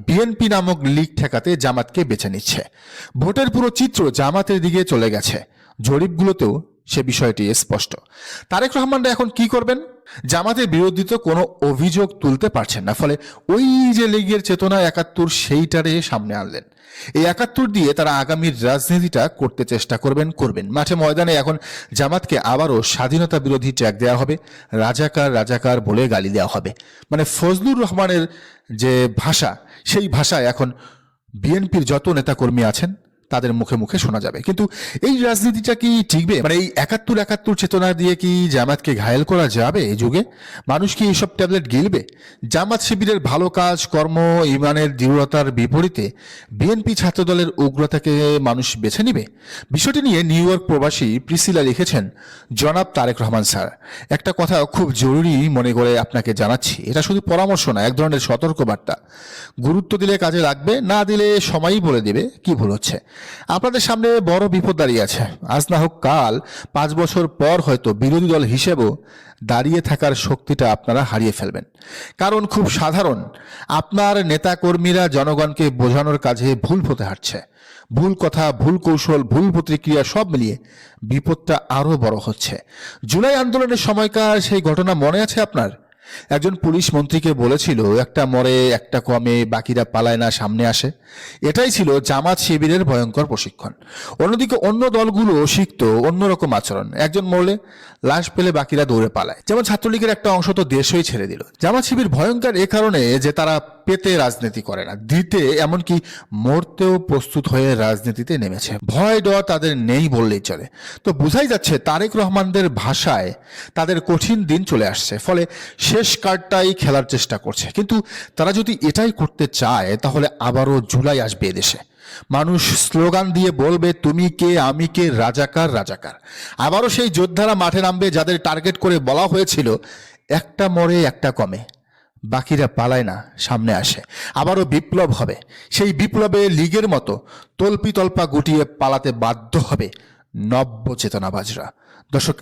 BNP নামক লীগ ঠেকাতে জামাতকে বেছে নিচ্ছে। ভোটের পুরো চিত্র জামাতের দিকে চলে গেছে। জরিপগুলোতেও সে বিষয়টি স্পষ্ট। তারেক রহমানরা এখন কি করবেন? জামাতের বিরুদ্ধে তো কোনো অভিযোগ তুলতে পারছেন না, ফলে ওই যে লীগের চেতনা ৭১ সেইটারে সামনে আনলেন। এই ৭১ দিয়ে তারা আগামীর রাজনীতিটা করতে চেষ্টা করবেন। মাঠে ময়দানে এখন জামাতকে আবারও স্বাধীনতা বিরোধী ট্যাগ দেওয়া হবে, রাজাকার বলে গালি দেওয়া হবে। মানে ফজলুর রহমানের যে ভাষা, সেই ভাষায় এখন বিএনপির যত নেতাকর্মী আছেন তাদের মুখে মুখে শোনা যাবে। কিন্তু এই রাজনীতিটা কি টিকবে? মানে এই ৭১ চেতনা দিয়ে কি জামাতকে ঘায়েল করা যাবে? এই যুগে মানুষ কি এইসব ট্যাবলেট গিলবে? জামাত শিবিরের ভালো কাজ কর্ম, ইমানের দৃঢ়তার বিপরীতে বিএনপি ছাত্রদলের উগ্রতাকে মানুষ বেছে নিবে? বিষয়টি নিয়ে নিউ ইয়র্ক প্রবাসী প্রিসিলা লিখেছেন, জনাব তারেক রহমান স্যার, একটা কথা খুব জরুরি মনে করে আপনাকে জানাচ্ছি। এটা শুধু পরামর্শ না, এক ধরনের সতর্কবার্তা। গুরুত্ব দিলে কাজে লাগবে, না দিলে সময়ই বলে দেবে কি ভুল হচ্ছে। আপনাদের সামনে বড় বিপদ দাঁড়িয়ে আছে। আজ না হোক কাল, 5 বছর পর হয়তো বিরোধী দল হিসেবেও দাঁড়িয়ে থাকার শক্তিটা আপনারা হারিয়ে ফেলবেন। কারণ খুব সাধারণ, আপনার নেতাকর্মীরা জনগণকে বোঝানোর কাজে ভুল পথে হাঁটছে। ভুল কথা, ভুল কৌশল, ভুল প্রতিক্রিয়া সব মিলিয়ে বিপদটা আরো বড় হচ্ছে। জুলাই আন্দোলনের সময়কার সেই ঘটনা মনে আছে আপনার? একজন পুলিশ মন্ত্রীকে বলেছিল, একটা মরে একটা কমে, বাকিরা পালায় না সামনে আসে। এটাই ছিল জামাত শিবিরের ভয়ঙ্কর প্রশিক্ষণ। অন্যদিকে অন্য দলগুলো শিখত অন্যরকম আচরণ। একজন মরলে লাশ পেলে বাকিরা দৌড়ে পালায়। যেমন ছাত্রলীগের একটা অংশ তো দেশই ছেড়ে দিল। জামাত শিবির ভয়ঙ্কর এ কারণে যে তারা পেতে রাজনীতি করে না, দিতে এমনকি মরতেও প্রস্তুত হয়ে রাজনীতিতে নেমেছে। ভয় ডর তাদের নেই বললেই চলে। তো বোঝাই যাচ্ছে তারেক রহমানদের ভাষায় তাদের কঠিন দিন চলে আসছে, ফলে শেষ কার্ডটাই খেলার চেষ্টা করছে। কিন্তু তারা যদি এটাই করতে চায়, তাহলে আবারও জুলাই আসবে এদেশে। মানুষ স্লোগান দিয়ে বলবে, তুমি কে আমি কে, রাজাকার। আবারও সেই যোদ্ধারা মাঠে নামবে, যাদের টার্গেট করে বলা হয়েছিল একটা মরে একটা কমে, বাকিরা পালায় না সামনে আসে। আবারও বিপ্লব হবে। সেই বিপ্লবে লীগের মতো তল্পা গুটিয়ে পালাতে বাধ্য হবে নব্য চেতনাবাজরা। দর্শক,